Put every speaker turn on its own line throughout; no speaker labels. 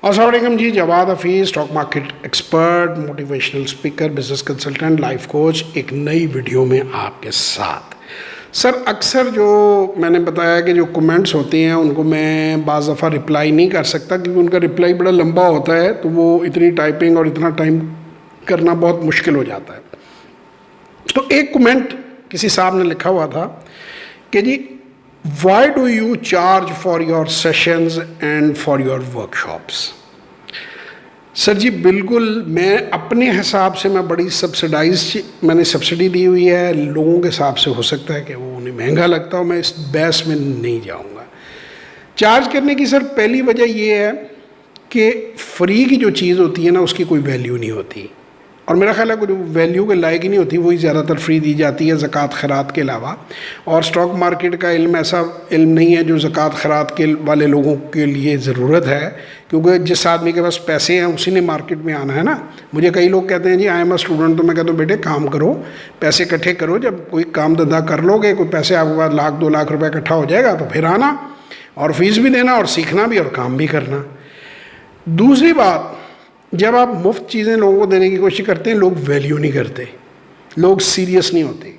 अस्सलाम वालेकुम जी, Jawad Hafeez, stock market expert, motivational speaker, business consultant, life coach, एक नई वीडियो में आपके साथ। सर अक्सर जो मैंने बताया कि जो कमेंट्स होते हैं उनको मैं बाज़ दफ़ा रिप्लाई नहीं कर सकता क्योंकि उनका रिप्लाई बड़ा लंबा होता है, तो वो इतनी टाइपिंग और इतना टाइम करना बहुत मुश्किल हो जाता है। तो एक कमेंट किसी साहब ने लिखा हुआ था कि जी, Why do you charge for your sessions and for your workshops? Sir जी बिल्कुल, मैं अपने हिसाब से मैं बड़ी मैंने सब्सिडी दी हुई है। लोगों के हिसाब से हो सकता है कि वो उन्हें महंगा लगता हो, मैं इस बहस में नहीं जाऊंगा। चार्ज करने की सर पहली वजह ये है कि फ्री की जो चीज़ होती है ना उसकी कोई वैल्यू नहीं होती, और मेरा ख्याल है कोई वैल्यू के लायक ही नहीं होती, वही ज़्यादातर फ्री दी जाती है ज़कात खैरात के अलावा। और स्टॉक मार्केट का इल्म ऐसा इल्म नहीं है जो ज़कात खैरात के वाले लोगों के लिए ज़रूरत है, क्योंकि जिस आदमी के पास पैसे हैं उसी ने मार्केट में आना है ना। मुझे कई लोग कहते हैं जी आई एम अ स्टूडेंट, तो मैं कहता हूँ बेटे काम करो, पैसे इकट्ठे करो, जब कोई काम धंधा कर लोगे, कोई पैसे आपके पास 1-2 लाख रुपये इकट्ठा हो जाएगा तो फिर आना और फीस भी देना और सीखना भी और काम भी करना। दूसरी बात, जब आप मुफ्त चीज़ें लोगों को देने की कोशिश करते हैं लोग वैल्यू नहीं करते, लोग सीरियस नहीं होते।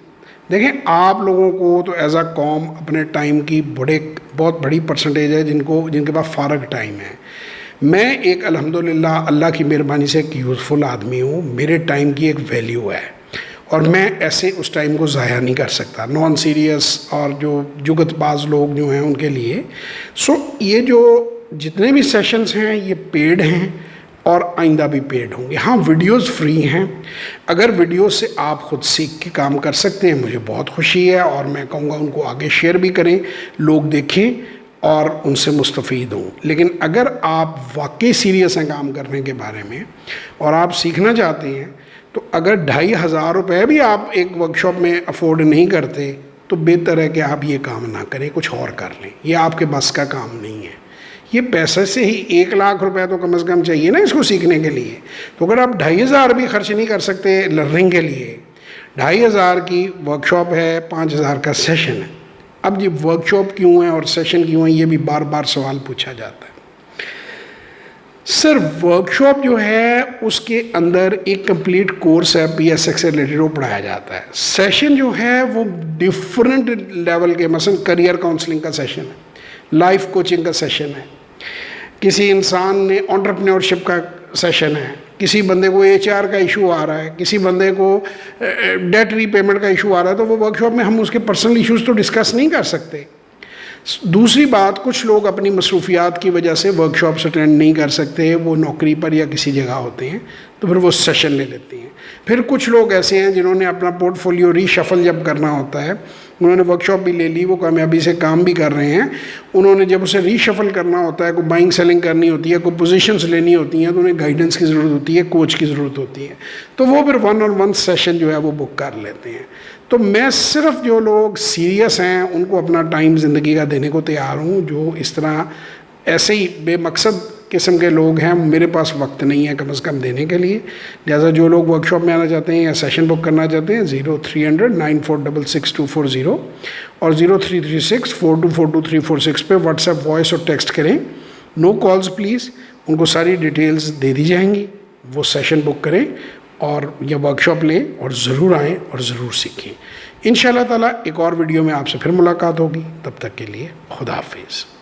देखें, आप लोगों को तो एज आ कॉम अपने टाइम की बहुत बड़ी परसेंटेज है जिनके पास फ़ारग टाइम है। मैं एक अल्हम्दुलिल्लाह अल्लाह की मेहरबानी से एक यूज़फुल आदमी हूँ, मेरे टाइम की एक वैल्यू है और मैं ऐसे उस टाइम को ज़ाया नहीं कर सकता। नॉन सीरियस और जो जुगतबाज लोग जो हैं उनके लिए ये जो जितने भी सेशंस हैं ये पेड हैं और आइंदा भी पेड होंगे। हाँ, वीडियोस फ्री हैं, अगर वीडियो से आप ख़ुद सीख के काम कर सकते हैं मुझे बहुत खुशी है, और मैं कहूँगा उनको आगे शेयर भी करें, लोग देखें और उनसे मुस्तफ़ीद हों। लेकिन अगर आप वाकई सीरियस हैं काम करने के बारे में और आप सीखना चाहते हैं, तो अगर 2,500 रुपये भी आप एक वर्कशॉप में अफोर्ड नहीं करते तो बेहतर है कि आप ये काम ना करें, कुछ और कर लें। ये आपके बस का काम नहीं है। ये पैसे से ही 1 लाख रुपए तो कम से कम चाहिए ना इसको सीखने के लिए। तो अगर आप 2,500 भी खर्च नहीं कर सकते लर्निंग के लिए, 2,500 की वर्कशॉप है, 5,000 का सेशन है। अब ये वर्कशॉप क्यों है और सेशन क्यों है, ये भी बार बार सवाल पूछा जाता है। सर वर्कशॉप जो है उसके अंदर एक कंप्लीट कोर्स है, PSX से रिलेटेड, वो पढ़ाया जाता है। सेशन जो है वो डिफरेंट लेवल के, मसलन करियर काउंसलिंग का सेशन है, लाइफ कोचिंग का सेशन है, किसी इंसान ने एंटरप्रेन्योरशिप का सेशन है, किसी बंदे को HR का इशू आ रहा है, किसी बंदे को डेट रीपेमेंट का इशू आ रहा है, तो वो वर्कशॉप में हम उसके पर्सनल इश्यूज़ तो डिस्कस नहीं कर सकते। दूसरी बात, कुछ लोग अपनी मसरूफियात की वजह से वर्कशॉप्स अटेंड नहीं कर सकते, वो नौकरी पर या किसी जगह होते हैं, तो फिर वो सेशन ले लेते हैं। फिर कुछ लोग ऐसे हैं जिन्होंने अपना पोर्टफोलियो रीशफल जब करना होता है, उन्होंने वर्कशॉप भी ले ली, वो कामयाबी से काम भी कर रहे हैं, उन्होंने जब उसे रीशफल करना होता है, कोई बाइंग सेलिंग करनी होती है, कोई पोजीशंस लेनी होती हैं, तो उन्हें गाइडेंस की ज़रूरत होती है, कोच की ज़रूरत होती है, तो वो फिर 1-on-1 सेशन जो है वो बुक कर लेते हैं। तो मैं सिर्फ जो लोग सीरियस हैं उनको अपना टाइम ज़िंदगी का देने को तैयार हूँ। जो इस तरह ऐसे ही बेमकसद किस्म के लोग हैं, मेरे पास वक्त नहीं है कम से कम देने के लिए। लिहाजा जो लोग वर्कशॉप में आना चाहते हैं या सेशन बुक करना चाहते हैं, 0300 9466 और 0336 4242 पे व्हाट्सएप वॉइस और टेक्स्ट करें। नो कॉल्स प्लीज़, उनको सारी डिटेल्स दे दी जाएंगी, वो सेशन बुक करें और या वर्कशॉप लें और ज़रूर आएँ और ज़रूर सीखें। इंशाअल्लाह ताला एक और वीडियो में आपसे फिर मुलाकात होगी, तब तक के लिए खुदा हाफिज़।